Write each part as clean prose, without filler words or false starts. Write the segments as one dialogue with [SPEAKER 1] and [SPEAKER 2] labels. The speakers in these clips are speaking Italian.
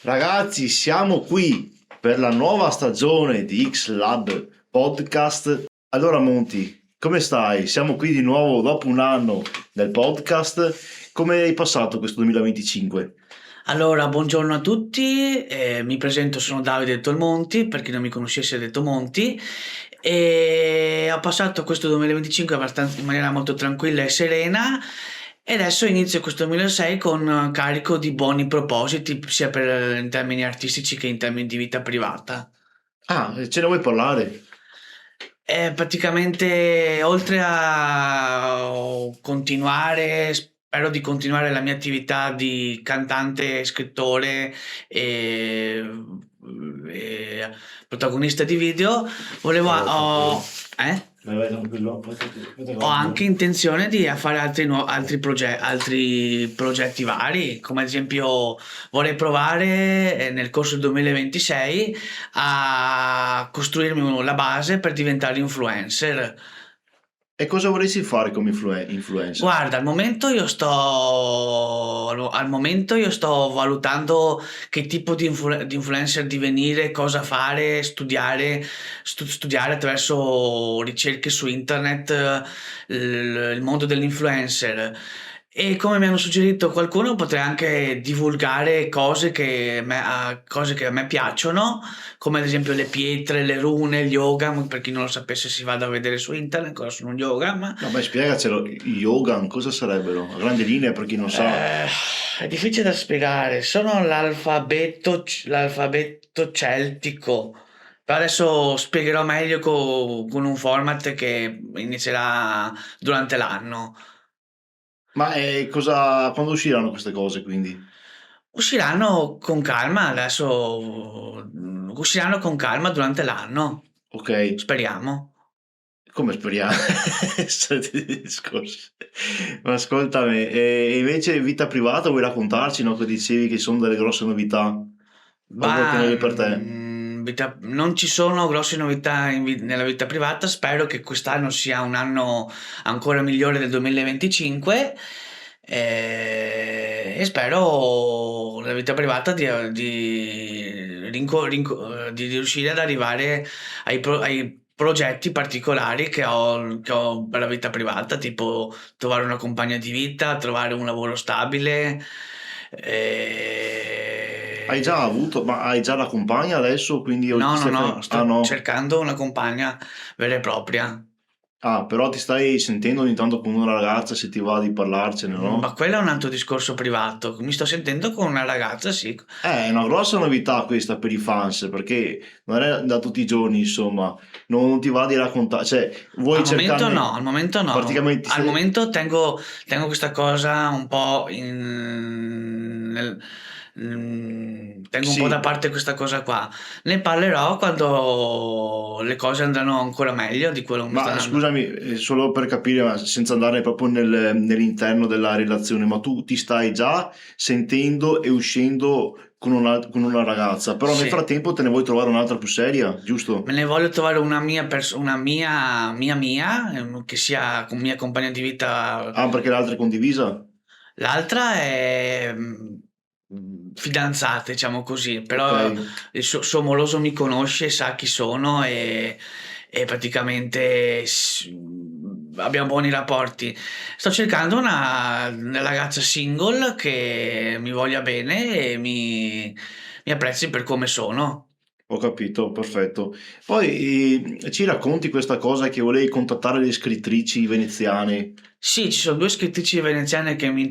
[SPEAKER 1] Ragazzi, siamo qui per la nuova stagione di X Lab Podcast. Allora, Monti, come stai? Siamo qui di nuovo dopo un anno del podcast. Come hai passato questo 2025?
[SPEAKER 2] Allora, buongiorno a tutti, mi presento, sono Davide Tolmonti, per chi non mi conoscesse detto Monti, e ho passato questo 2025 in maniera molto tranquilla e serena e adesso inizio questo 2006 con carico di buoni propositi, sia in termini artistici che in termini di vita privata.
[SPEAKER 1] Ah, ce ne vuoi parlare?
[SPEAKER 2] Praticamente oltre a continuare, spero di continuare la mia attività di cantante, scrittore e, e protagonista di video, volevo, ho, eh?
[SPEAKER 1] Vai, tranquillo.
[SPEAKER 2] Ho anche intenzione di fare altri progetti vari, come ad esempio vorrei provare nel corso del 2026 a costruirmi la base per diventare influencer.
[SPEAKER 1] E cosa vorresti fare come influencer?
[SPEAKER 2] Guarda, al momento io sto valutando che tipo di influencer divenire, cosa fare, studiare attraverso ricerche su internet, il mondo dell'influencer. E come mi hanno suggerito qualcuno, potrei anche divulgare cose che a me piacciono, come ad esempio le pietre, le rune, gli yogam. Per chi non lo sapesse, si vada a vedere su internet cosa sono gli yogam.
[SPEAKER 1] No, beh, spiegacelo. Yoga, cosa sarebbero? A grandi linee per chi non sa.
[SPEAKER 2] È difficile da spiegare, sono l'alfabeto celtico, però adesso spiegherò meglio con un format che inizierà durante l'anno.
[SPEAKER 1] Ma quando usciranno queste cose, quindi?
[SPEAKER 2] Usciranno con calma adesso, usciranno con calma durante l'anno,
[SPEAKER 1] Ok.
[SPEAKER 2] speriamo.
[SPEAKER 1] Come speriamo? Soliti discorsi. Ma ascoltami, e invece vita privata vuoi raccontarci, no? Che dicevi che sono delle grosse novità? O vuoi
[SPEAKER 2] Ma
[SPEAKER 1] tenerle per te?
[SPEAKER 2] non ci sono grosse novità nella vita privata, spero che quest'anno sia un anno ancora migliore del 2025 e spero nella vita privata di riuscire ad arrivare ai progetti particolari che ho per la vita privata, tipo trovare una compagna di vita, trovare un lavoro stabile.
[SPEAKER 1] Hai già avuto, ma hai già la compagna adesso, quindi o
[SPEAKER 2] No,
[SPEAKER 1] ti
[SPEAKER 2] no,
[SPEAKER 1] stai
[SPEAKER 2] no,
[SPEAKER 1] Ah
[SPEAKER 2] sto
[SPEAKER 1] no?
[SPEAKER 2] cercando una compagna vera e propria.
[SPEAKER 1] Ah, però ti stai sentendo ogni tanto con una ragazza se ti va di parlarcene,
[SPEAKER 2] Ma
[SPEAKER 1] no?
[SPEAKER 2] quello è un altro discorso privato. Mi sto sentendo con una ragazza, sì.
[SPEAKER 1] È una grossa novità questa per i fans, perché non è da tutti i giorni, insomma, non ti va di raccontare, cioè, vuoi
[SPEAKER 2] Al momento no,
[SPEAKER 1] cercarne,
[SPEAKER 2] al momento no.
[SPEAKER 1] praticamente ti
[SPEAKER 2] Al
[SPEAKER 1] stai...
[SPEAKER 2] momento tengo questa cosa un po' tengo un po' da
[SPEAKER 1] Sì.
[SPEAKER 2] parte questa cosa qua. Ne parlerò quando le cose andranno ancora meglio di quello che mi sta
[SPEAKER 1] Ma
[SPEAKER 2] andando.
[SPEAKER 1] scusami, solo per capire, ma senza andare proprio nell'interno della relazione, ma tu ti stai già sentendo e uscendo con una ragazza, però nel
[SPEAKER 2] Sì.
[SPEAKER 1] frattempo te ne vuoi trovare un'altra più seria,
[SPEAKER 2] Me
[SPEAKER 1] giusto?
[SPEAKER 2] ne voglio trovare una mia, che sia con mia compagna di vita.
[SPEAKER 1] Ah, perché l'altra è condivisa?
[SPEAKER 2] L'altra è fidanzata, diciamo così,
[SPEAKER 1] Ok.
[SPEAKER 2] però il suo moroso mi conosce, sa chi sono e praticamente abbiamo buoni rapporti. Sto cercando una ragazza single che mi voglia bene e mi apprezzi per come sono.
[SPEAKER 1] Ho capito, perfetto. Poi ci racconti questa cosa che volevi contattare le scrittrici veneziane?
[SPEAKER 2] Sì, ci sono due scrittrici veneziane che mi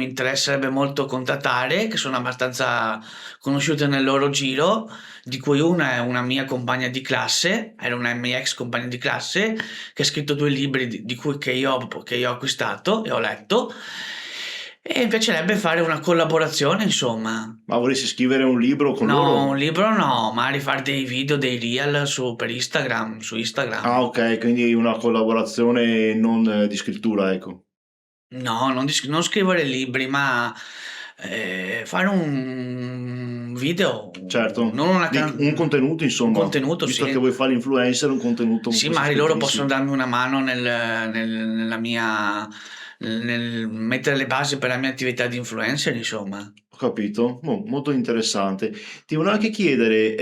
[SPEAKER 2] interesserebbe molto contattare, che sono abbastanza conosciute nel loro giro, di cui una è una mia compagna di classe, era una mia ex compagna di classe, che ha scritto due libri che io ho acquistato e ho letto, e mi piacerebbe fare una collaborazione, insomma.
[SPEAKER 1] Ma vorresti scrivere un libro con
[SPEAKER 2] No, un
[SPEAKER 1] loro?
[SPEAKER 2] libro no, magari fare dei video, dei reel su
[SPEAKER 1] Ah,
[SPEAKER 2] Instagram.
[SPEAKER 1] ok, quindi una collaborazione non di scrittura, ecco.
[SPEAKER 2] No, non scrivere libri, ma fare un video,
[SPEAKER 1] Certo,
[SPEAKER 2] non
[SPEAKER 1] un contenuto
[SPEAKER 2] un
[SPEAKER 1] insomma,
[SPEAKER 2] contenuto,
[SPEAKER 1] visto che
[SPEAKER 2] sì.
[SPEAKER 1] vuoi fare l'influencer, un contenuto con
[SPEAKER 2] Sì,
[SPEAKER 1] queste
[SPEAKER 2] magari loro possono
[SPEAKER 1] scrittrici.
[SPEAKER 2] darmi una mano nel mettere le basi per la mia attività di influencer, insomma.
[SPEAKER 1] capito, molto interessante. Ti volevo anche chiedere,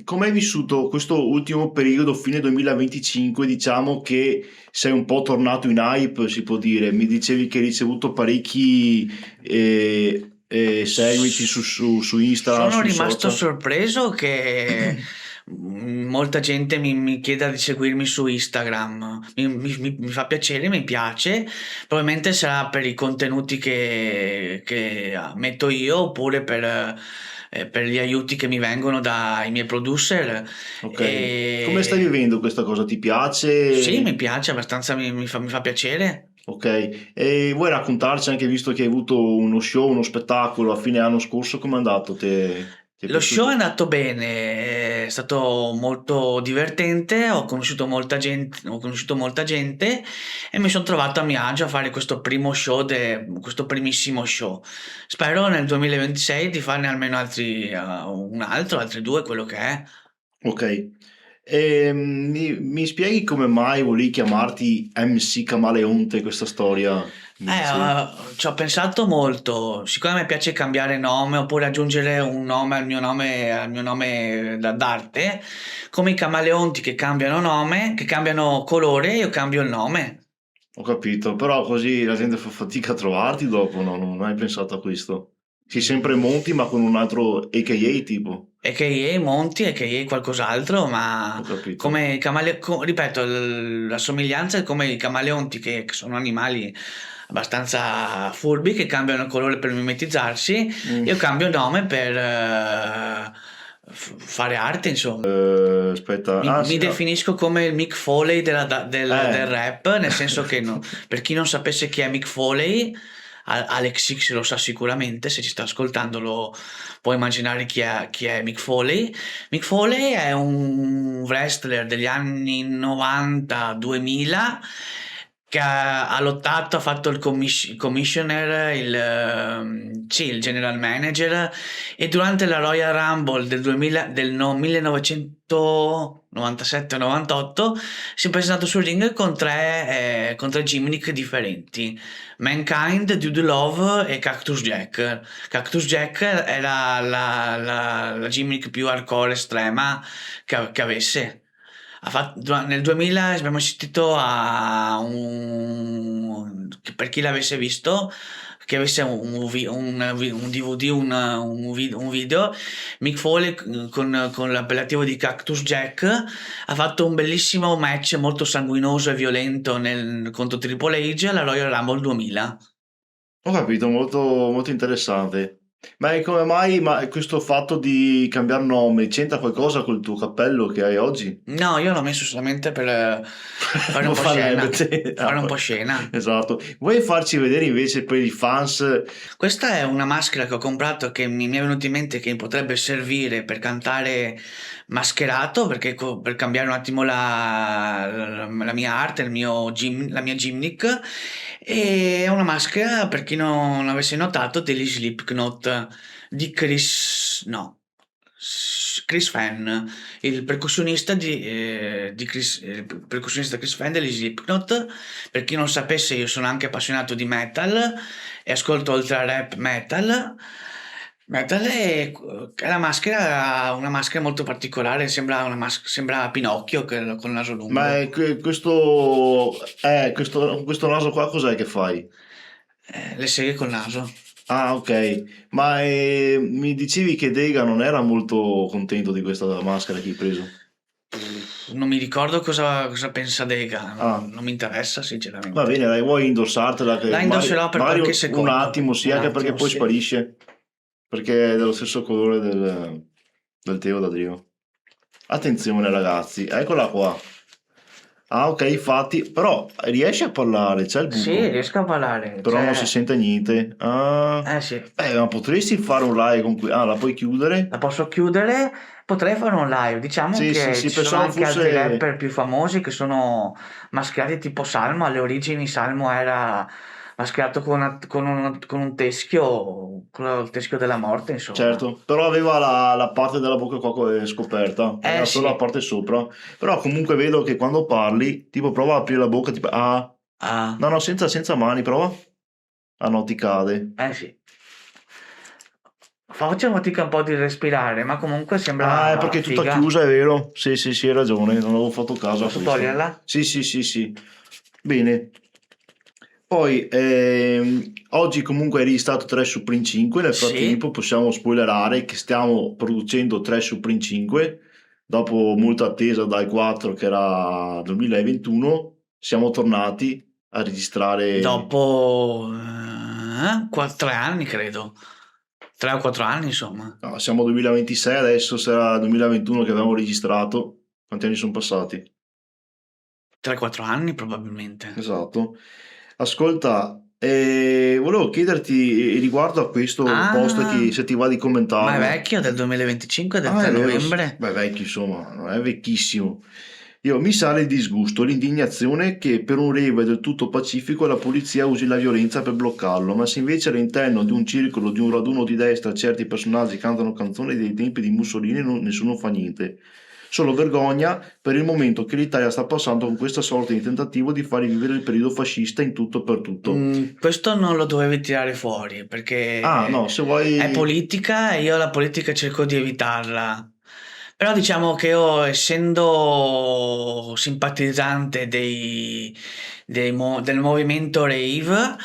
[SPEAKER 1] come hai vissuto questo ultimo periodo, fine 2025, diciamo che sei un po' tornato in hype, si può dire. Mi dicevi che hai ricevuto parecchi seguiti su Instagram,
[SPEAKER 2] Sono
[SPEAKER 1] sui
[SPEAKER 2] rimasto
[SPEAKER 1] social.
[SPEAKER 2] sorpreso che molta gente mi chieda di seguirmi su Instagram. Mi fa piacere, mi piace. Probabilmente sarà per i contenuti che metto io oppure per gli aiuti che mi vengono dai miei producer.
[SPEAKER 1] Ok, come stai
[SPEAKER 2] E
[SPEAKER 1] vivendo questa cosa? Ti
[SPEAKER 2] sì,
[SPEAKER 1] piace?
[SPEAKER 2] mi piace abbastanza, mi fa piacere.
[SPEAKER 1] Ok, e vuoi raccontarci anche, visto che hai avuto uno show, uno spettacolo a fine anno scorso, com'è andato? Ti è
[SPEAKER 2] Lo show è
[SPEAKER 1] piaciuto?
[SPEAKER 2] andato bene, è stato molto divertente, ho conosciuto molta gente e mi sono trovato a mio agio a fare questo primo show, questo primissimo show. Spero nel 2026 di farne almeno altri due, quello che è.
[SPEAKER 1] Ok, mi spieghi come mai volevi chiamarti MC Camaleonte questa storia? Mi dicevi.
[SPEAKER 2] Ci ho pensato molto, siccome mi piace cambiare nome oppure aggiungere un nome al mio nome d'arte, come i camaleonti che cambiano nome, che cambiano colore, io cambio il nome.
[SPEAKER 1] Ho capito, però così la gente fa fatica a trovarti dopo, no? Non hai pensato a questo? Sei sempre Monti ma con un altro AKA tipo,
[SPEAKER 2] AKA Monti, AKA qualcos'altro, ma
[SPEAKER 1] ho capito.
[SPEAKER 2] come ripeto, la somiglianza è come i camaleonti che sono animali abbastanza furbi che cambiano colore per mimetizzarsi,
[SPEAKER 1] Mm.
[SPEAKER 2] io cambio nome per fare arte, insomma.
[SPEAKER 1] Aspetta,
[SPEAKER 2] Mi,
[SPEAKER 1] ah
[SPEAKER 2] mi
[SPEAKER 1] sì, no.
[SPEAKER 2] definisco come il Mick Foley del
[SPEAKER 1] Eh,
[SPEAKER 2] rap, nel senso che per chi non sapesse chi è Mick Foley, Alex X lo sa sicuramente, se ci sta ascoltando lo può immaginare chi è Mick Foley. Mick Foley è un wrestler degli anni 90-2000 che ha lottato, ha fatto il commissioner, sì, il general manager e durante la Royal Rumble del 2000, del 1997-98 si è presentato sul ring con tre gimmick differenti: Mankind, Dude Love e Cactus Jack. Cactus Jack è la gimmick più hardcore estrema che avesse. Nel 2000 abbiamo assistito a per chi l'avesse visto, che avesse un DVD, un video, Mick Foley con l'appellativo di Cactus Jack ha fatto un bellissimo match molto sanguinoso e violento contro Triple H alla Royal Rumble 2000.
[SPEAKER 1] ho capito, molto, molto interessante. Ma e come mai questo fatto di cambiare nome c'entra qualcosa col tuo cappello che hai oggi?
[SPEAKER 2] No, io l'ho messo solamente per fare un
[SPEAKER 1] Non
[SPEAKER 2] po'
[SPEAKER 1] farebbe
[SPEAKER 2] scena.
[SPEAKER 1] te.
[SPEAKER 2] Fare un po' scena.
[SPEAKER 1] Esatto. Vuoi farci vedere invece per i fans?
[SPEAKER 2] Questa è una maschera che ho comprato che mi è venuto in mente che potrebbe servire per cantare mascherato, perché per cambiare un attimo la mia arte, la mia gimmick. E è una maschera, per chi non avesse notato, degli Slipknot di Chris Fenn, il percussionista Chris Fenn degli Slipknot. Per chi non sapesse, io sono anche appassionato di metal e ascolto oltre al rap metal. Metal e la maschera ha una maschera molto particolare, sembra Pinocchio con il naso
[SPEAKER 1] Ma
[SPEAKER 2] lungo.
[SPEAKER 1] questo naso qua cos'è che fai?
[SPEAKER 2] Le seghe col naso.
[SPEAKER 1] Ah, ok. Ma mi dicevi che Dega non era molto contento di questa maschera che hai preso.
[SPEAKER 2] Non mi ricordo cosa pensa Dega,
[SPEAKER 1] Ah,
[SPEAKER 2] non mi interessa
[SPEAKER 1] va
[SPEAKER 2] sinceramente.
[SPEAKER 1] bene, dai, vuoi indossartela?
[SPEAKER 2] La indosserò per
[SPEAKER 1] Magari
[SPEAKER 2] qualche
[SPEAKER 1] un
[SPEAKER 2] secondo,
[SPEAKER 1] attimo, sì,
[SPEAKER 2] un
[SPEAKER 1] anche perché
[SPEAKER 2] attimo,
[SPEAKER 1] poi
[SPEAKER 2] sì.
[SPEAKER 1] sparisce. Perché è dello stesso colore del Teo da Drio. Attenzione ragazzi, eccola qua. Ah, ok, infatti, però riesci a parlare, c'è il
[SPEAKER 2] Sì,
[SPEAKER 1] buco,
[SPEAKER 2] riesco a parlare,
[SPEAKER 1] però non si sente niente. Ah,
[SPEAKER 2] eh sì.
[SPEAKER 1] ma potresti fare un live con cui... Ah, la puoi chiudere?
[SPEAKER 2] La posso chiudere? Potrei fare un live. Diciamo
[SPEAKER 1] Sì, sì,
[SPEAKER 2] che
[SPEAKER 1] sì,
[SPEAKER 2] ci sono
[SPEAKER 1] pensavo
[SPEAKER 2] anche altri
[SPEAKER 1] fosse...
[SPEAKER 2] rapper più famosi che sono mascherati tipo Salmo. Alle origini Salmo era mascherato con un teschio, con il teschio della morte, insomma.
[SPEAKER 1] Certo, però aveva la parte della bocca qua scoperta,
[SPEAKER 2] Eh
[SPEAKER 1] era solo la
[SPEAKER 2] sì,
[SPEAKER 1] parte sopra. Però comunque vedo che quando parli, tipo prova a aprire la bocca, tipo... Ah,
[SPEAKER 2] ah,
[SPEAKER 1] no, no, senza mani, prova. Ah no, ti cade.
[SPEAKER 2] eh sì. faccio fatica un po' di respirare, ma comunque
[SPEAKER 1] Ah, è
[SPEAKER 2] sembra
[SPEAKER 1] perché è tutta
[SPEAKER 2] figa.
[SPEAKER 1] chiusa, è vero? Sì, sì, sì, hai ragione, non avevo fatto caso a
[SPEAKER 2] Posso
[SPEAKER 1] questo.
[SPEAKER 2] toglierla?
[SPEAKER 1] Sì, sì, sì, sì. Bene. Poi, oggi comunque hai registrato 3 su Print 5, nel
[SPEAKER 2] Sì,
[SPEAKER 1] frattempo possiamo spoilerare che stiamo producendo 3 su Print 5, dopo molta attesa dal 4 che era 2021, siamo tornati a registrare.
[SPEAKER 2] dopo 3 anni credo, 3 o 4 anni insomma,
[SPEAKER 1] No, siamo al 2026, adesso sarà 2021 che abbiamo registrato. Quanti anni sono passati?
[SPEAKER 2] 3 o 4 anni probabilmente.
[SPEAKER 1] Esatto. Ascolta, volevo chiederti riguardo a questo post che
[SPEAKER 2] Ah,
[SPEAKER 1] se ti va di
[SPEAKER 2] ma è
[SPEAKER 1] commentarlo.
[SPEAKER 2] vecchio, del 2025, del
[SPEAKER 1] Ah,
[SPEAKER 2] 3
[SPEAKER 1] è vero,
[SPEAKER 2] novembre?
[SPEAKER 1] beh, vecchio, insomma, non è vecchissimo. Io mi sale il disgusto, l'indignazione che per un rave del tutto pacifico la polizia usi la violenza per bloccarlo, ma se invece all'interno di un circolo, di un raduno di destra, certi personaggi cantano canzoni dei tempi di Mussolini, nessuno fa niente. Solo vergogna per il momento che l'Italia sta passando con questa sorta di tentativo di far rivivere il periodo fascista in tutto e per tutto.
[SPEAKER 2] Questo non lo dovevi tirare fuori
[SPEAKER 1] Ah,
[SPEAKER 2] perché
[SPEAKER 1] no, se
[SPEAKER 2] è
[SPEAKER 1] vuoi.
[SPEAKER 2] politica e io la politica cerco di evitarla. Però diciamo che io, essendo simpatizzante del movimento rave,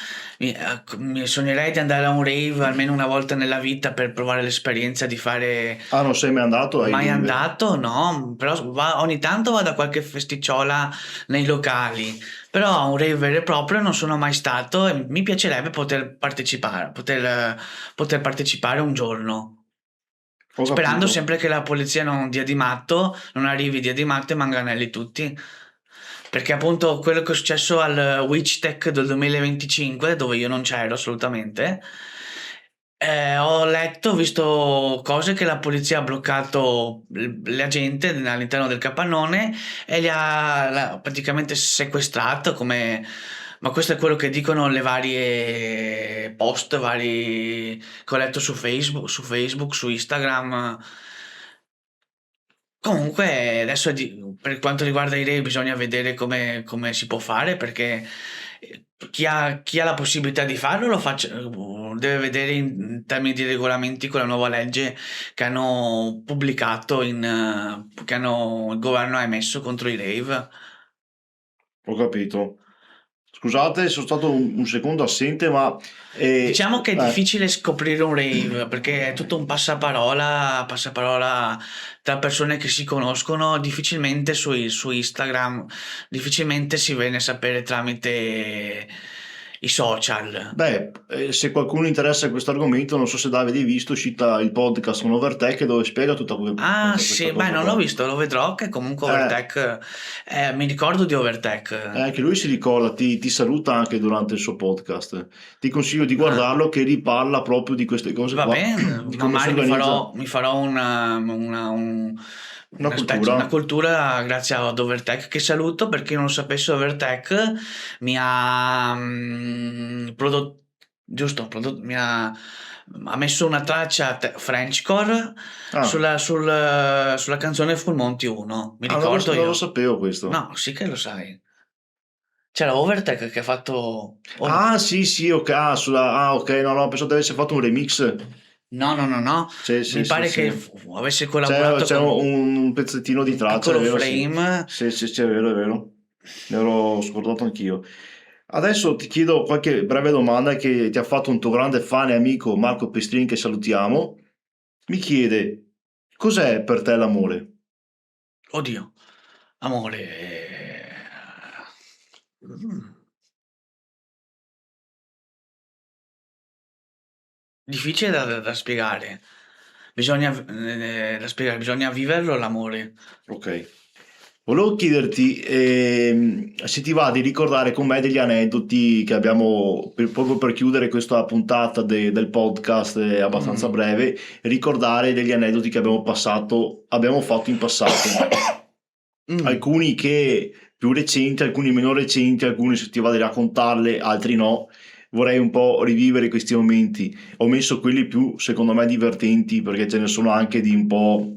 [SPEAKER 2] mi sognerei di andare a un rave almeno una volta nella vita per provare l'esperienza di fare.
[SPEAKER 1] Ah, non sei mai andato ai
[SPEAKER 2] Mai
[SPEAKER 1] rave?
[SPEAKER 2] andato? No, però ogni tanto vado a qualche festicciola nei locali, però a un rave vero e proprio non sono mai stato e mi piacerebbe poter partecipare un giorno.
[SPEAKER 1] Ho
[SPEAKER 2] Sperando
[SPEAKER 1] capito.
[SPEAKER 2] sempre che la polizia non dia di matto, non arrivi dia di matto e manganelli tutti. Perché appunto quello che è successo al Witch Tech del 2025, dove io non c'ero assolutamente, ho letto, ho visto cose che la polizia ha bloccato la gente all'interno del capannone e l'ha praticamente sequestrato come. Ma questo è quello che dicono le varie post, vari che ho letto su Facebook, su Instagram. Comunque, adesso per quanto riguarda i rave bisogna vedere come si può fare perché chi ha la possibilità di farlo deve vedere in termini di regolamenti con la nuova legge che hanno pubblicato il governo ha emesso contro i rave.
[SPEAKER 1] Ho capito. Scusate, sono stato un secondo assente, ma
[SPEAKER 2] Diciamo che è difficile scoprire un rave perché è tutto un passaparola tra persone che si conoscono, difficilmente su Instagram, difficilmente si viene a sapere tramite i social.
[SPEAKER 1] beh, se qualcuno interessa questo argomento, non so se Davide hai visto, è uscita il podcast con Overtech dove spiega tutta
[SPEAKER 2] Ah
[SPEAKER 1] questa
[SPEAKER 2] sì, beh
[SPEAKER 1] cosa
[SPEAKER 2] non l'ho
[SPEAKER 1] qua.
[SPEAKER 2] visto, lo vedrò che comunque
[SPEAKER 1] Eh,
[SPEAKER 2] Overtech, mi ricordo di Overtech.
[SPEAKER 1] Anche lui si ricorda, ti saluta anche durante il suo podcast. Ti consiglio di
[SPEAKER 2] Ah.
[SPEAKER 1] guardarlo che riparla proprio di queste cose
[SPEAKER 2] Va
[SPEAKER 1] qua,
[SPEAKER 2] bene,
[SPEAKER 1] di come si
[SPEAKER 2] magari mi
[SPEAKER 1] organizza
[SPEAKER 2] farò, mi farò
[SPEAKER 1] una
[SPEAKER 2] una
[SPEAKER 1] cultura.
[SPEAKER 2] cultura grazie ad Overtech che saluto perché chi non lo sapesse Overtech mi ha prodotto, giusto, ha messo una traccia Frenchcore
[SPEAKER 1] Ah,
[SPEAKER 2] sulla canzone Full Monty 1, mi ricordo
[SPEAKER 1] non lo
[SPEAKER 2] io.
[SPEAKER 1] sapevo questo.
[SPEAKER 2] No, sì che lo sai. C'era Overtech che ha fatto. Oh, no.
[SPEAKER 1] Ah, sì, sì, ok, ok, no, no, pensavo di avesse fatto un remix.
[SPEAKER 2] No, no, no, no.
[SPEAKER 1] Sì, sì,
[SPEAKER 2] Mi
[SPEAKER 1] sì,
[SPEAKER 2] pare che
[SPEAKER 1] sì.
[SPEAKER 2] avesse
[SPEAKER 1] C'è
[SPEAKER 2] collaborato
[SPEAKER 1] c'è
[SPEAKER 2] con
[SPEAKER 1] un pezzettino di
[SPEAKER 2] un
[SPEAKER 1] traccia, è
[SPEAKER 2] piccolo
[SPEAKER 1] vero, sì.
[SPEAKER 2] frame.
[SPEAKER 1] Sì, sì, sì, è vero, è vero. Ne ero scordato anch'io. Adesso ti chiedo qualche breve domanda che ti ha fatto un tuo grande fan e amico Marco Pestrin, che salutiamo. Mi chiede, cos'è per te l'amore?
[SPEAKER 2] Oddio, amore. mm, Difficile da spiegare. Bisogna viverlo l'amore.
[SPEAKER 1] Ok. Volevo chiederti se ti va di ricordare con me degli aneddoti che abbiamo, proprio per chiudere questa puntata del podcast abbastanza
[SPEAKER 2] Mm,
[SPEAKER 1] breve, ricordare degli aneddoti che abbiamo fatto in passato.
[SPEAKER 2] mm,
[SPEAKER 1] Alcuni che più recenti, alcuni meno recenti, alcuni se ti va di raccontarle, altri no. Vorrei un po' rivivere questi momenti. Ho messo quelli più, secondo me, divertenti, perché ce ne sono anche di un po'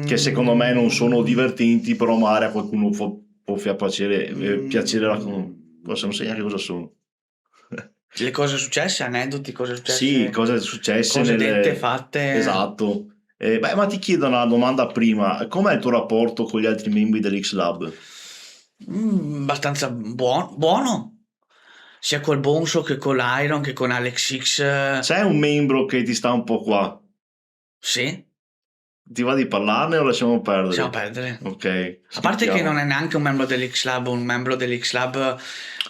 [SPEAKER 1] che secondo me non sono
[SPEAKER 2] mm,
[SPEAKER 1] divertenti, però magari a qualcuno può far piacere
[SPEAKER 2] mm.
[SPEAKER 1] raccontare. Forse non sai neanche cosa sono.
[SPEAKER 2] Le cose successe, aneddoti, cose
[SPEAKER 1] Sì,
[SPEAKER 2] successe,
[SPEAKER 1] cose successe
[SPEAKER 2] cose dette,
[SPEAKER 1] nelle...
[SPEAKER 2] fatte.
[SPEAKER 1] Esatto. Beh, ma ti chiedo una domanda prima, com'è il tuo rapporto con gli altri membri dell'X-Lab?
[SPEAKER 2] Abbastanza buono, sia col Bonso che con l'Iron che con Alex X.
[SPEAKER 1] C'è un membro che ti sta un po' qua?
[SPEAKER 2] Sì,
[SPEAKER 1] Ti va di parlarne o lasciamo
[SPEAKER 2] lasciamo
[SPEAKER 1] perdere?
[SPEAKER 2] perdere.
[SPEAKER 1] Ok,
[SPEAKER 2] A parte che non
[SPEAKER 1] skippiamo.
[SPEAKER 2] è neanche un membro dell'X-Lab, un membro dell'X-Lab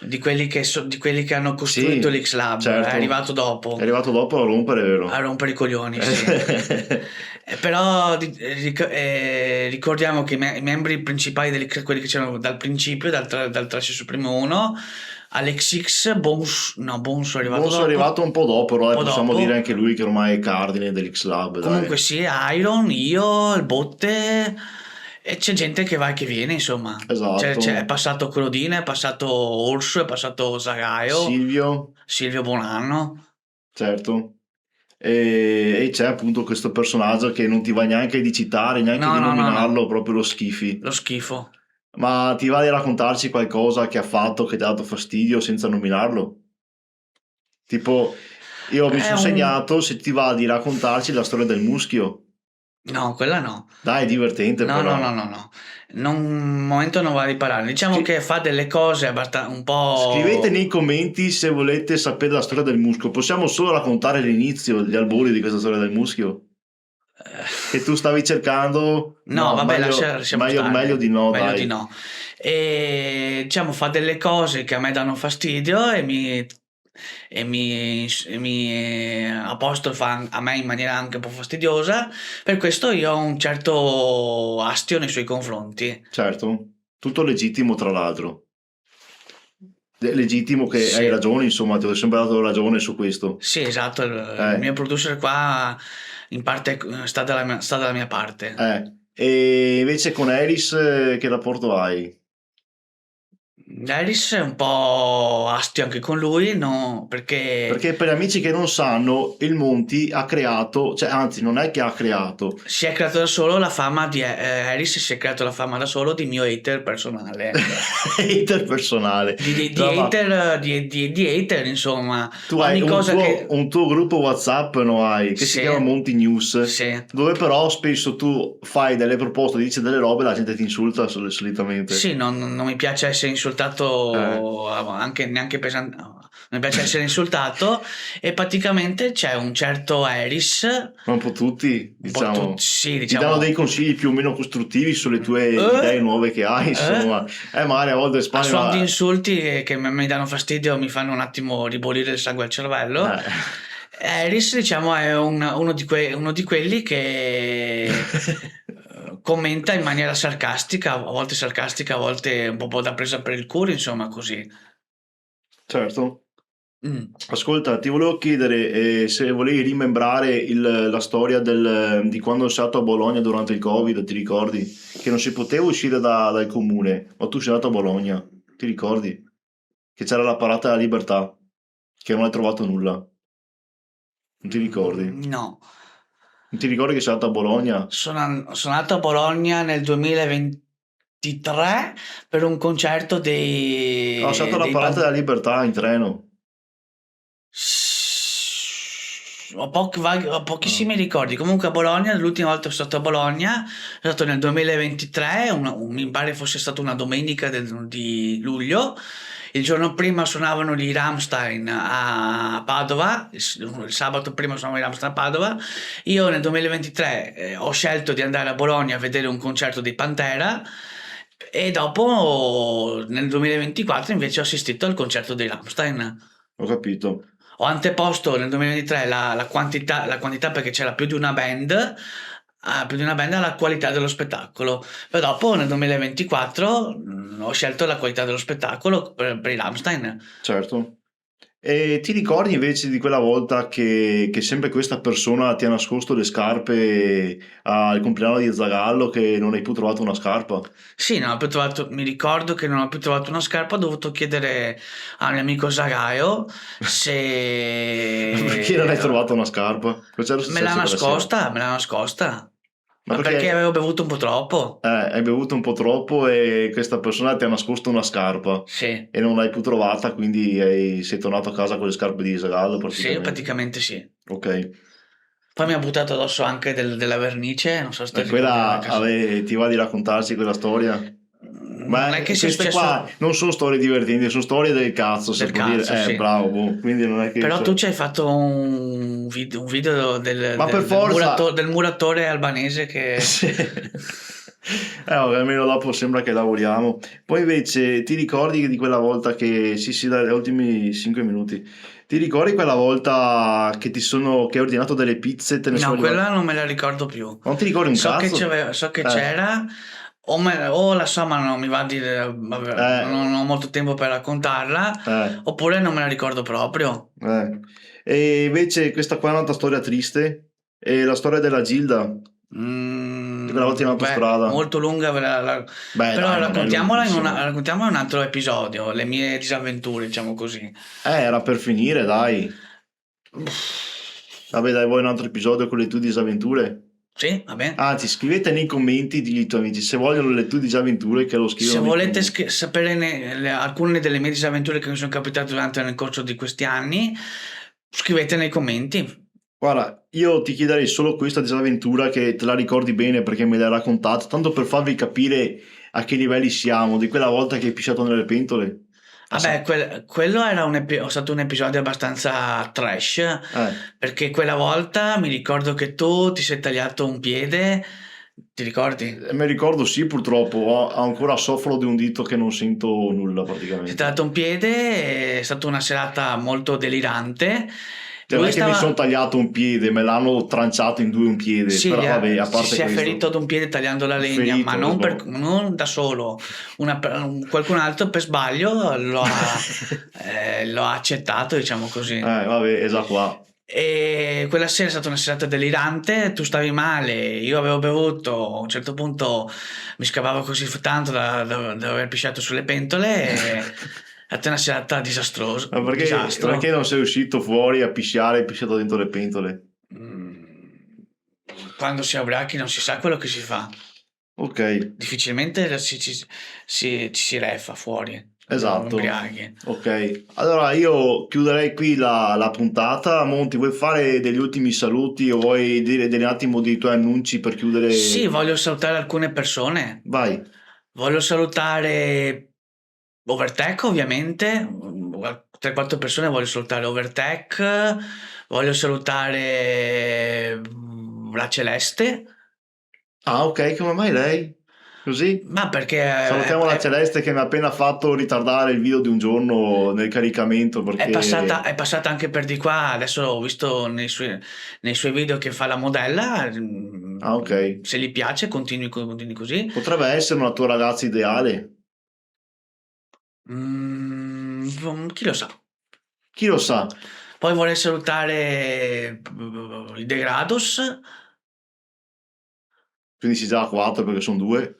[SPEAKER 2] di quelli di quelli che hanno costruito
[SPEAKER 1] Sì,
[SPEAKER 2] l'X-Lab, è
[SPEAKER 1] certo.
[SPEAKER 2] arrivato
[SPEAKER 1] È
[SPEAKER 2] dopo.
[SPEAKER 1] arrivato dopo a rompere,
[SPEAKER 2] A
[SPEAKER 1] vero?
[SPEAKER 2] rompere i coglioni, sì. Però ricordiamo che i membri principali, quelli che c'erano dal principio, dal Trash Supreme 1, Alex X, Bonsu è arrivato
[SPEAKER 1] Bonso è
[SPEAKER 2] dopo,
[SPEAKER 1] arrivato un po' dopo, però
[SPEAKER 2] un
[SPEAKER 1] dai,
[SPEAKER 2] po'
[SPEAKER 1] possiamo dire
[SPEAKER 2] dopo.
[SPEAKER 1] anche lui che ormai è cardine dell'X-Lab,
[SPEAKER 2] Comunque
[SPEAKER 1] dai.
[SPEAKER 2] sì, Iron, io, il Botte, e c'è gente che va e che viene, insomma. È
[SPEAKER 1] Esatto.
[SPEAKER 2] passato Crodina, è passato Orso, è passato Zagaio,
[SPEAKER 1] Silvio,
[SPEAKER 2] Silvio Bonanno.
[SPEAKER 1] certo. E c'è appunto questo personaggio che non ti va neanche di citare, neanche
[SPEAKER 2] No,
[SPEAKER 1] di
[SPEAKER 2] no, no, no,
[SPEAKER 1] nominarlo, proprio lo schifi.
[SPEAKER 2] lo schifo.
[SPEAKER 1] Ma ti va di raccontarci qualcosa che ha fatto che ti ha dato fastidio senza nominarlo? Tipo, io mi
[SPEAKER 2] È
[SPEAKER 1] sono
[SPEAKER 2] un...
[SPEAKER 1] segnato se ti va di raccontarci la storia del muschio.
[SPEAKER 2] No, quella no.
[SPEAKER 1] Dai, è divertente
[SPEAKER 2] No, no, no,
[SPEAKER 1] però.
[SPEAKER 2] no, no. Non, al momento non va di parlare. Diciamo
[SPEAKER 1] Scri-
[SPEAKER 2] che fa delle cose abbastanza un
[SPEAKER 1] Scrivete
[SPEAKER 2] po'.
[SPEAKER 1] nei commenti se volete sapere la storia del muschio. Possiamo solo raccontare l'inizio, gli albori di questa storia del muschio. Che tu stavi cercando?
[SPEAKER 2] No,
[SPEAKER 1] No,
[SPEAKER 2] vabbè, lasciamo
[SPEAKER 1] meglio
[SPEAKER 2] stare.
[SPEAKER 1] di no,
[SPEAKER 2] Meglio di
[SPEAKER 1] dai.
[SPEAKER 2] no. E diciamo fa delle cose che a me danno fastidio e mi apostrofa a me in maniera anche un po' fastidiosa. Per questo io ho un certo astio nei suoi confronti.
[SPEAKER 1] Certo, tutto legittimo tra l'altro. Legittimo che hai
[SPEAKER 2] Sì.
[SPEAKER 1] ragione, insomma, ti ho sempre dato ragione su questo.
[SPEAKER 2] Sì, esatto, il
[SPEAKER 1] Eh,
[SPEAKER 2] mio producer qua in parte sta dalla mia parte.
[SPEAKER 1] E invece con Eris che rapporto hai?
[SPEAKER 2] Daenerys è un po' astio anche con lui, no, perché
[SPEAKER 1] Perché per gli amici che non sanno, il Monti ha creato, cioè anzi non è che ha creato,
[SPEAKER 2] si è creato da solo la fama di Harris, si è creato la fama da solo di mio hater personale.
[SPEAKER 1] hater personale.
[SPEAKER 2] Di
[SPEAKER 1] No, ma
[SPEAKER 2] hater, di hater, insomma,
[SPEAKER 1] tu hai
[SPEAKER 2] ogni cosa che.
[SPEAKER 1] un tuo gruppo WhatsApp, no hai, che si
[SPEAKER 2] Sì,
[SPEAKER 1] chiama Monti News,
[SPEAKER 2] sì.
[SPEAKER 1] dove però spesso tu fai delle proposte, dici delle robe e la gente ti insulta solitamente.
[SPEAKER 2] Sì, non mi piace essere
[SPEAKER 1] Eh,
[SPEAKER 2] insultato, anche neanche pesante. No, non mi piace essere insultato e praticamente c'è un certo Harris,
[SPEAKER 1] ma un po' tutti,
[SPEAKER 2] un po' tutti,
[SPEAKER 1] diciamo,
[SPEAKER 2] sì,
[SPEAKER 1] ti danno dei
[SPEAKER 2] diciamo,
[SPEAKER 1] consigli più o meno costruttivi sulle tue
[SPEAKER 2] eh,
[SPEAKER 1] idee nuove che hai,
[SPEAKER 2] eh,
[SPEAKER 1] insomma. Magari a volte
[SPEAKER 2] a
[SPEAKER 1] espandi
[SPEAKER 2] suon di
[SPEAKER 1] una...
[SPEAKER 2] insulti che mi danno fastidio, mi fanno un attimo ribollire il sangue al cervello.
[SPEAKER 1] Eh.
[SPEAKER 2] Harris, diciamo, è uno di quelli che commenta in maniera sarcastica, a volte sarcastica, a volte un po' da presa per il culo, insomma, così.
[SPEAKER 1] Certo.
[SPEAKER 2] Mm.
[SPEAKER 1] Ascolta, ti volevo chiedere se volevi rimembrare la storia di quando sei stato a Bologna durante il Covid, ti ricordi? Che non si poteva uscire dal comune, ma tu sei andato a Bologna, ti ricordi? Che c'era la parata della libertà, che non hai trovato nulla, non ti ricordi?
[SPEAKER 2] No,
[SPEAKER 1] Non ti ricordi che sei andato a Bologna?
[SPEAKER 2] sono andato a Bologna nel 2023 per un concerto
[SPEAKER 1] No, sei andato alla
[SPEAKER 2] dei
[SPEAKER 1] parata della libertà in treno.
[SPEAKER 2] Ho
[SPEAKER 1] Ah.
[SPEAKER 2] pochissimi ricordi. Comunque a Bologna, l'ultima volta che sono stato a Bologna, sono stato nel 2023, mi pare fosse stata una domenica di luglio. Il giorno prima suonavano gli Rammstein a Padova, il sabato prima suonavano i Rammstein a Padova. Io nel 2023 ho scelto di andare a Bologna a vedere un concerto dei Pantera e dopo nel 2024 invece ho assistito al concerto dei Rammstein.
[SPEAKER 1] Ho capito.
[SPEAKER 2] Ho anteposto nel 2023 la quantità perché c'era più di una band alla qualità dello spettacolo. Poi dopo nel 2024 ho scelto la qualità dello spettacolo per i Rammstein.
[SPEAKER 1] Certo. E ti ricordi invece di quella volta che sempre questa persona ti ha nascosto le scarpe al compleanno di Zagallo che non hai più trovato una scarpa?
[SPEAKER 2] Sì, non ho più trovato, mi ricordo che non ho più trovato una scarpa, ho dovuto chiedere al mio amico Zagaio
[SPEAKER 1] Perché non hai
[SPEAKER 2] se
[SPEAKER 1] trovato una scarpa? Cosa era successo quella sera?
[SPEAKER 2] me l'ha nascosta. Ma perché avevo bevuto un po' troppo.
[SPEAKER 1] Hai bevuto un po' troppo e questa persona ti ha nascosto una scarpa
[SPEAKER 2] Sì,
[SPEAKER 1] e non l'hai più trovata, quindi sei tornato a casa con le scarpe di Isagallo
[SPEAKER 2] sì,
[SPEAKER 1] praticamente.
[SPEAKER 2] praticamente sì.
[SPEAKER 1] Ok.
[SPEAKER 2] Poi mi ha buttato addosso anche della vernice, non so se ti
[SPEAKER 1] E
[SPEAKER 2] ricordi
[SPEAKER 1] quella,
[SPEAKER 2] la casa.
[SPEAKER 1] ti va di raccontarci quella storia?
[SPEAKER 2] Non
[SPEAKER 1] Ma
[SPEAKER 2] è che sia
[SPEAKER 1] queste qua
[SPEAKER 2] successo
[SPEAKER 1] non sono storie divertenti, sono storie del cazzo, se
[SPEAKER 2] del
[SPEAKER 1] può dire.
[SPEAKER 2] cazzo, sì.
[SPEAKER 1] Bravo, boh. Quindi non è che...
[SPEAKER 2] Però tu ci hai fatto un video
[SPEAKER 1] Ma per forza...
[SPEAKER 2] del muratore albanese che...
[SPEAKER 1] Sì. Vabbè, almeno dopo sembra che lavoriamo. Poi invece ti ricordi di quella volta che... Sì, dai, gli ultimi 5 minuti. Ti ricordi quella volta che che hai ordinato delle pizze e te ne sono
[SPEAKER 2] No,
[SPEAKER 1] arrivate?
[SPEAKER 2] quella non me la ricordo più.
[SPEAKER 1] Non ti ricordi un cazzo?
[SPEAKER 2] So che
[SPEAKER 1] Eh,
[SPEAKER 2] c'era, o la so ma non mi va di... vabbè, non
[SPEAKER 1] eh,
[SPEAKER 2] ho molto tempo per raccontarla,
[SPEAKER 1] eh.
[SPEAKER 2] oppure non me la ricordo proprio.
[SPEAKER 1] Eh. E invece questa qua è un'altra storia triste, è la storia della Gilda, di quella volta in
[SPEAKER 2] Beh,
[SPEAKER 1] autostrada.
[SPEAKER 2] molto lunga,
[SPEAKER 1] Beh,
[SPEAKER 2] però
[SPEAKER 1] dai, non è lunghissima.
[SPEAKER 2] raccontiamola in un altro episodio, le mie disavventure, diciamo così.
[SPEAKER 1] Era per finire, dai. Vabbè, dai, vuoi un altro episodio con le tue disavventure?
[SPEAKER 2] Sì, va bene.
[SPEAKER 1] Anzi, scrivete nei commenti, digli ai tuoi amici se vogliono le tue disavventure che lo
[SPEAKER 2] Se
[SPEAKER 1] scrivono nei
[SPEAKER 2] volete
[SPEAKER 1] commenti.
[SPEAKER 2] sapere alcune delle mie disavventure che mi sono capitate nel corso di questi anni, scrivete nei commenti.
[SPEAKER 1] Guarda, io ti chiederei solo questa disavventura che te la ricordi bene perché me l'hai raccontata, tanto per farvi capire a che livelli siamo, di quella volta che hai pisciato nelle pentole. Ah,
[SPEAKER 2] Vabbè, quello era stato un episodio abbastanza trash,
[SPEAKER 1] eh.
[SPEAKER 2] perché quella volta mi ricordo che tu ti sei tagliato un piede, ti ricordi?
[SPEAKER 1] Mi ricordo sì, purtroppo, ancora soffro di un dito che non sento nulla
[SPEAKER 2] Si è
[SPEAKER 1] praticamente.
[SPEAKER 2] tagliato un piede, è stata una serata molto delirante.
[SPEAKER 1] Cioè, non
[SPEAKER 2] Lui
[SPEAKER 1] è che mi sono
[SPEAKER 2] stava,
[SPEAKER 1] tagliato un piede, me l'hanno tranciato in due un piede,
[SPEAKER 2] sì,
[SPEAKER 1] però vabbè, a
[SPEAKER 2] si
[SPEAKER 1] parte
[SPEAKER 2] si è ferito
[SPEAKER 1] questo,
[SPEAKER 2] ad un piede tagliando la legna, ma
[SPEAKER 1] ferito,
[SPEAKER 2] non da solo. Qualcun altro per sbaglio lo ha accettato, diciamo così.
[SPEAKER 1] vabbè, esatto qua.
[SPEAKER 2] E quella sera è stata una serata delirante, tu stavi male, io avevo bevuto, a un certo punto mi scavavo così tanto da aver pisciato sulle pentole e è stata una serata disastrosa,
[SPEAKER 1] Ma
[SPEAKER 2] un
[SPEAKER 1] perché
[SPEAKER 2] disastro.
[SPEAKER 1] non sei uscito fuori a pisciare e pisciato dentro le pentole?
[SPEAKER 2] Mm, Quando si è ubriachi non si sa quello che si fa.
[SPEAKER 1] Ok,
[SPEAKER 2] Difficilmente ci si refa fuori,
[SPEAKER 1] esatto.
[SPEAKER 2] ubriachi.
[SPEAKER 1] Ok, allora io chiuderei qui la puntata. Monti, vuoi fare degli ultimi saluti o vuoi dire degli attimo dei tuoi annunci per
[SPEAKER 2] Sì,
[SPEAKER 1] chiudere?
[SPEAKER 2] voglio salutare alcune persone.
[SPEAKER 1] Vai.
[SPEAKER 2] Voglio salutare Overtech, ovviamente. 3-4 persone voglio salutare Overtech. Voglio salutare la Celeste.
[SPEAKER 1] Ah, ok, come mai lei? Così?
[SPEAKER 2] Ma perché
[SPEAKER 1] Salutiamo la Celeste che mi ha appena fatto ritardare il video di un giorno nel caricamento
[SPEAKER 2] è
[SPEAKER 1] perché...
[SPEAKER 2] passata anche per di qua. Adesso ho visto nei suoi video che fa la modella.
[SPEAKER 1] Ah, ok.
[SPEAKER 2] Se gli piace, continui così.
[SPEAKER 1] Potrebbe essere una tua ragazza ideale.
[SPEAKER 2] Chi lo sa.
[SPEAKER 1] Chi lo sa?
[SPEAKER 2] Poi vorrei salutare i Degrados.
[SPEAKER 1] Quindi si già a 4 perché sono due.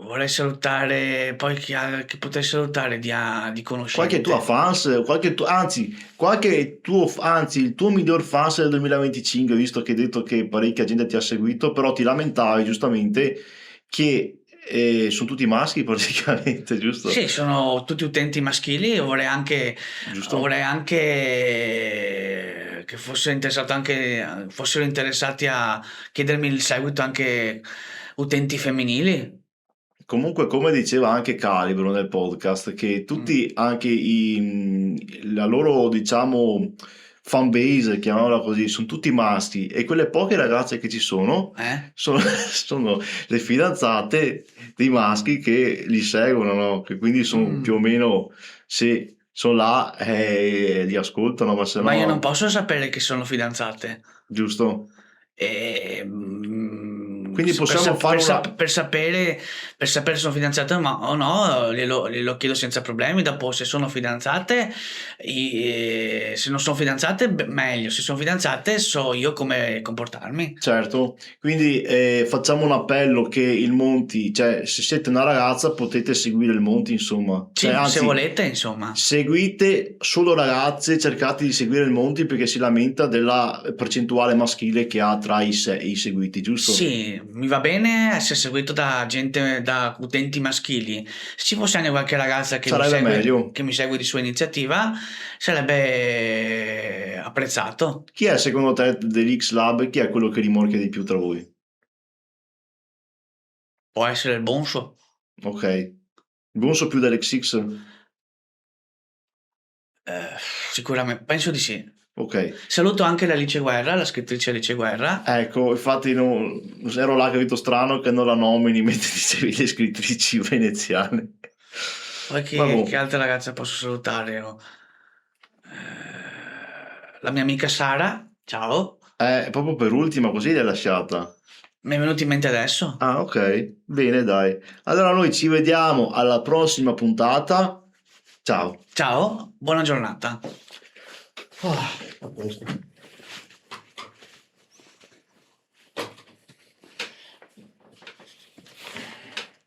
[SPEAKER 2] Vorrei salutare poi chi potrei salutare di
[SPEAKER 1] Qualche tua
[SPEAKER 2] conoscente.
[SPEAKER 1] fans, anzi, il tuo miglior fans del 2025, visto che hai detto che parecchia gente ti ha seguito, però ti lamentavi giustamente che sono tutti maschi praticamente, giusto?
[SPEAKER 2] Sì, sono tutti utenti maschili.
[SPEAKER 1] Giusto?
[SPEAKER 2] Vorrei anche che fossero interessati a chiedermi il seguito anche utenti femminili.
[SPEAKER 1] Comunque, come diceva anche Calibro nel podcast, che
[SPEAKER 2] Mm.
[SPEAKER 1] tutti, anche la loro, diciamo, fan base, chiamiamola così, sono tutti maschi e quelle poche ragazze che ci sono, sono le fidanzate dei maschi che li seguono, no? Che quindi sono più o
[SPEAKER 2] Mm.
[SPEAKER 1] meno, se sono là, li ascoltano, ma se
[SPEAKER 2] Ma io non
[SPEAKER 1] no,
[SPEAKER 2] posso sapere che sono fidanzate.
[SPEAKER 1] giusto?
[SPEAKER 2] E,
[SPEAKER 1] Quindi possiamo fare
[SPEAKER 2] per sapere se sono fidanzate o no, glielo chiedo senza problemi. Dopo, se sono fidanzate, se non sono fidanzate, meglio. Se sono fidanzate, so io come comportarmi.
[SPEAKER 1] Certo, quindi facciamo un appello che il Monti, cioè se siete una ragazza potete seguire il Monti, insomma.
[SPEAKER 2] Sì,
[SPEAKER 1] Cioè,
[SPEAKER 2] se
[SPEAKER 1] anzi,
[SPEAKER 2] volete, insomma.
[SPEAKER 1] seguite solo ragazze, cercate di seguire il Monti perché si lamenta della percentuale maschile che ha tra i seguiti, giusto?
[SPEAKER 2] Sì, mi va bene essere seguito da gente, da utenti maschili. Se ci fosse anche qualche ragazza
[SPEAKER 1] Sarebbe meglio.
[SPEAKER 2] che mi segue di sua iniziativa, sarebbe apprezzato.
[SPEAKER 1] Chi è secondo te dell'X Lab? Chi è quello che rimorchia di più tra voi?
[SPEAKER 2] Può essere il Bonso.
[SPEAKER 1] Ok. Il Bonso più dell'XX?
[SPEAKER 2] Sicuramente, penso di sì.
[SPEAKER 1] Ok.
[SPEAKER 2] Saluto anche l'Alice Guerra, la scrittrice Alice Guerra.
[SPEAKER 1] Ecco, infatti ero là che ho detto strano che non la nomini mentre dicevi le scrittrici veneziane.
[SPEAKER 2] Poi
[SPEAKER 1] Vabbè.
[SPEAKER 2] che altre ragazze posso salutare? La mia amica Sara, ciao.
[SPEAKER 1] Proprio per ultima così l'hai lasciata.
[SPEAKER 2] Mi è venuto in mente adesso.
[SPEAKER 1] Ah, ok. Bene, dai. Allora noi ci vediamo alla prossima puntata. Ciao.
[SPEAKER 2] Ciao, buona giornata.
[SPEAKER 1] Ah, a posto.